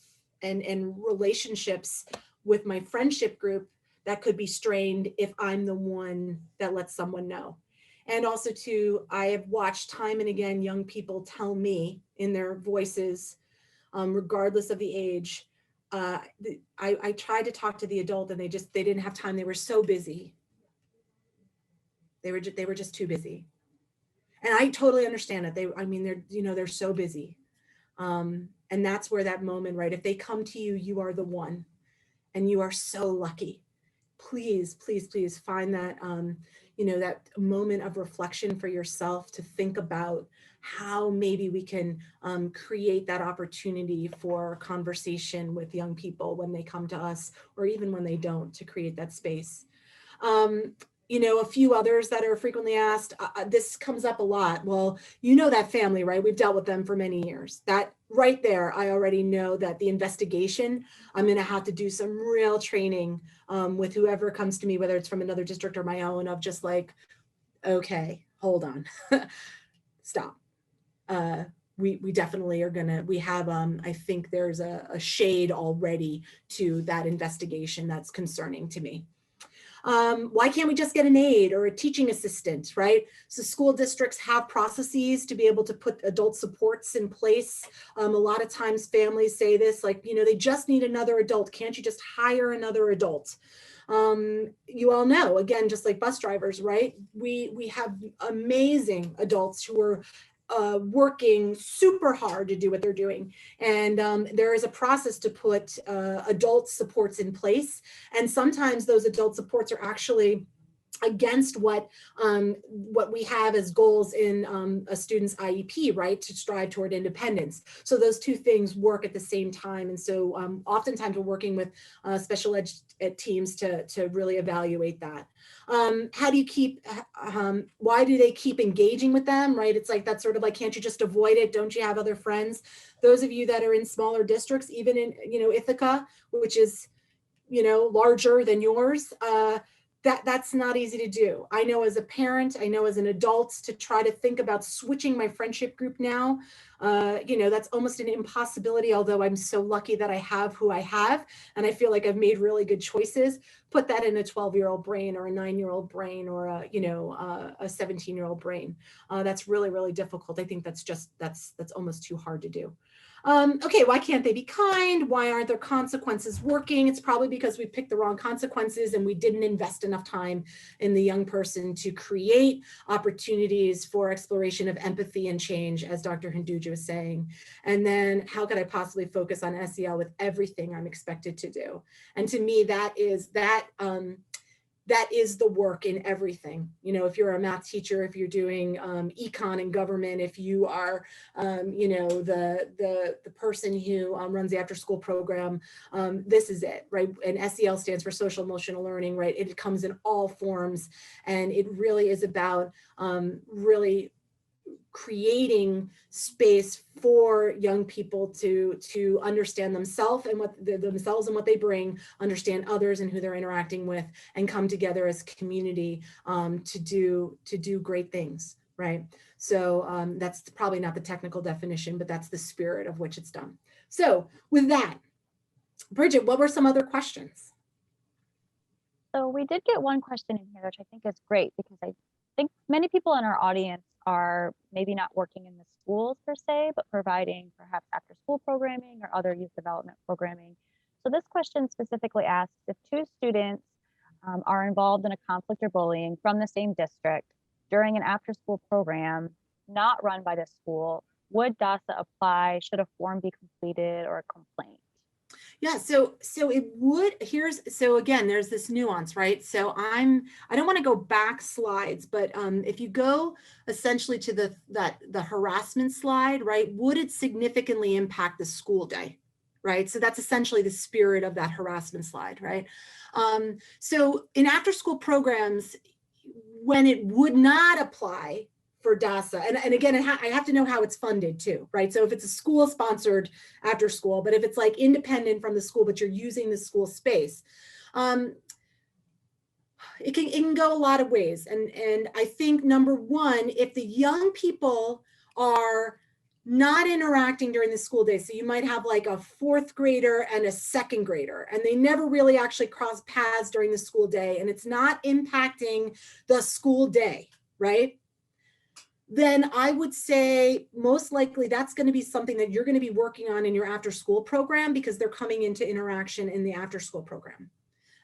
and relationships with my friendship group that could be strained if I'm the one that lets someone know. And also too, I have watched time and again young people tell me in their voices, regardless of the age, I tried to talk to the adult and they didn't have time. They were so busy. They were just too busy. And I totally understand it. They're so busy. And that's where that moment, right? If they come to you, you are the one. And you are so lucky. Please, please, please find that, you know, that moment of reflection for yourself to think about how maybe we can create that opportunity for conversation with young people when they come to us, or even when they don't, to create that space. You know, a few others that are frequently asked, this comes up a lot. Well, you know that family, right? We've dealt with them for many years. That right there, I already know that the investigation, I'm going to have to do some real training with whoever comes to me, whether it's from another district or my own, of just like, okay, hold on, stop. We definitely are gonna, we have, I think there's a shade already to that investigation that's concerning to me. Why can't we just get an aide or a teaching assistant, right? So school districts have processes to be able to put adult supports in place. A lot of times families say this, like, you know, they just need another adult. Can't you just hire another adult? You all know, again, just like bus drivers, right? We have amazing adults who are working super hard to do what they're doing. And there is a process to put adult supports in place. And sometimes those adult supports are actually against what we have as goals in a student's IEP, right, to strive toward independence. So those two things work at the same time. And so oftentimes we're working with special ed teams to really evaluate that. How do you keep, why do they keep engaging with them, right? It's like, that's sort of like, can't you just avoid it? Don't you have other friends? Those of you that are in smaller districts, even in, you know, Ithaca, which is, you know, larger than yours, that's not easy to do. I know as a parent, I know as an adult, to try to think about switching my friendship group now, you know, that's almost an impossibility, although I'm so lucky that I have who I have, and I feel like I've made really good choices. Put that in a 12-year-old brain or a 9-year-old brain or a, you know, a 17-year-old brain. That's really, really difficult. I think that's just, that's almost too hard to do. Okay, why can't they be kind? Why aren't their consequences working? It's probably because we picked the wrong consequences and we didn't invest enough time in the young person to create opportunities for exploration of empathy and change, as Dr. Hinduja was saying. And then how could I possibly focus on SEL with everything I'm expected to do? And to me, that is the work in everything. You know, if you're a math teacher, if you're doing econ in government, if you are, you know, the person who runs the after school program, this is it, right? And SEL stands for social emotional learning, right? It comes in all forms, and it really is about really creating space for young people to understand themselves and what they bring, understand others and who they're interacting with, and come together as community to do great things, right? So that's probably not the technical definition, but that's the spirit of which it's done. So with that, Bridget, what were some other questions? So we did get one question in here, which I think is great, because I think many people in our audience are maybe not working in the schools per se, but providing perhaps after school programming or other youth development programming. So this question specifically asks, if two students are involved in a conflict or bullying from the same district during an after school program not run by the school, would DASA apply? Should a form be completed or a complaint? Yeah, so it would, so again, there's this nuance, right? So I don't want to go back slides, but if you go essentially to the harassment slide, right, would it significantly impact the school day, right? So that's essentially the spirit of that harassment slide, right? So in after school programs, when it would not apply for DASA, and again, I have to know how it's funded too, right? So if it's a school sponsored after school, but if it's like independent from the school, but you're using the school space, it can go a lot of ways. And I think number one, if the young people are not interacting during the school day, so you might have like a 4th grader and a 2nd grader, and they never really actually cross paths during the school day, and it's not impacting the school day, right? Then I would say most likely that's going to be something that you're going to be working on in your after school program, because they're coming into interaction in the after school program.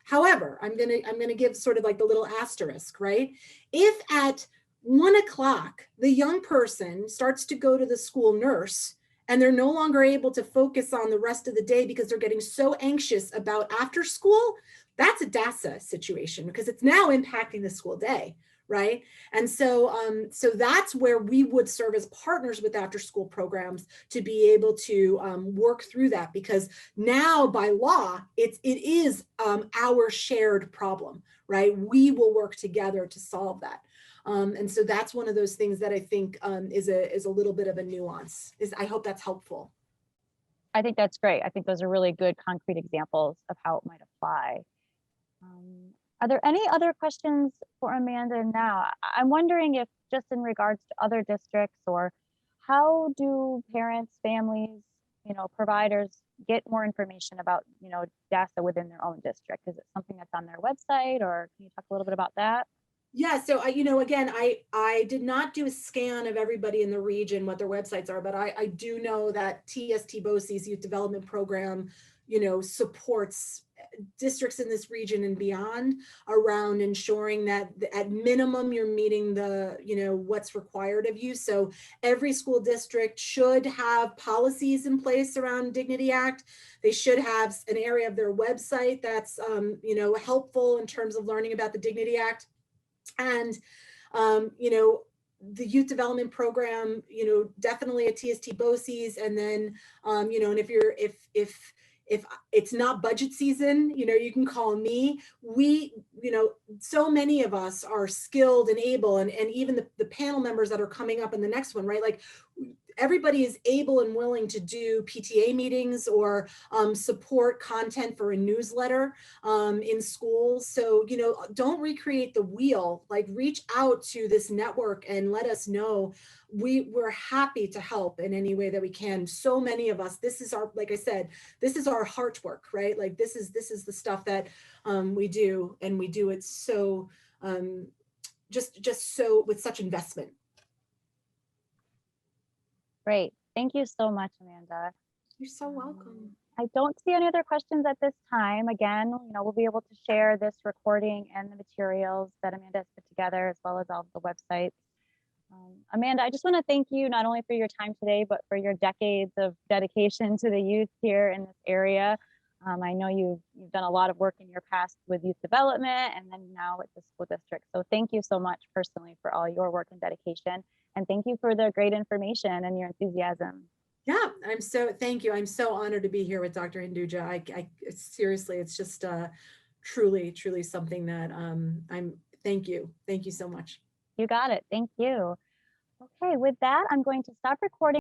However, I'm going to give sort of like the little asterisk, right? If at 1 o'clock, the young person starts to go to the school nurse and they're no longer able to focus on the rest of the day because they're getting so anxious about after school, that's a DASA situation, because it's now impacting the school day. Right. And so that's where we would serve as partners with after school programs to be able to work through that, because now by law, it is our shared problem, right? We will work together to solve that. And so that's one of those things that I think is a little bit of a nuance. I hope that's helpful. I think that's great. I think those are really good concrete examples of how it might apply. Are there any other questions for Amanda now? I'm wondering if, just in regards to other districts, or how do parents, families, you know, providers get more information about, DASA within their own district? Is it something that's on their website, or can you talk a little bit about that? Yeah, so again, I did not do a scan of everybody in the region, what their websites are, but I do know that TST BOCES Youth Development Program, supports districts in this region and beyond around ensuring that at minimum you're meeting the, what's required of you. So every school district should have policies in place around Dignity Act. They should have an area of their website that's, helpful in terms of learning about the Dignity Act. And, the youth development program, definitely a TST BOCES. And then, and if it's not budget season, you can call me. We, so many of us are skilled and able, and even the panel members that are coming up in the next one, right? Like, everybody is able and willing to do PTA meetings or support content for a newsletter in schools. So, don't recreate the wheel, like reach out to this network and let us know. We're happy to help in any way that we can. So many of us, this is our, like I said, this is our heart work, right? Like this is the stuff that we do, and we do it so just so with such investment. Great. Thank you so much, Amanda. You're so welcome. I don't see any other questions at this time. Again, we'll be able to share this recording and the materials that Amanda has put together, as well as all of the websites. Amanda, I just want to thank you not only for your time today, but for your decades of dedication to the youth here in this area. I know you've done a lot of work in your past with youth development, and then now with the school district. So thank you so much personally for all your work and dedication. And thank you for the great information and your enthusiasm. Yeah, thank you. I'm so honored to be here with Dr. Hinduja. I seriously, it's just truly something that thank you. Thank you so much. You got it. Thank you. Okay, with that, I'm going to stop recording.